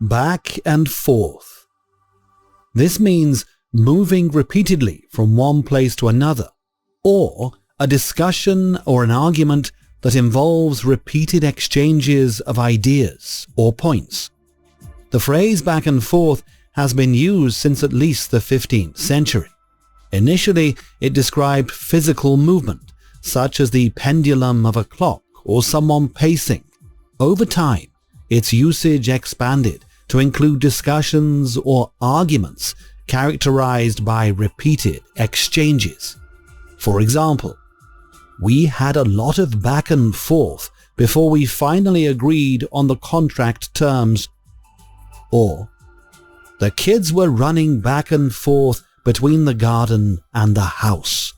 back and forth. This means moving repeatedly from one place to another, or a discussion or an argument that involves repeated exchanges of ideas or points. The phrase back and forth has been used since at least the 15th century. Initially, it described physical movement, such as the pendulum of a clock or someone pacing. Over time, its usage expanded to include discussions or arguments characterized by repeated exchanges. For example, "We had a lot of back and forth before we finally agreed on the contract terms," or "The kids were running back and forth between the garden and the house."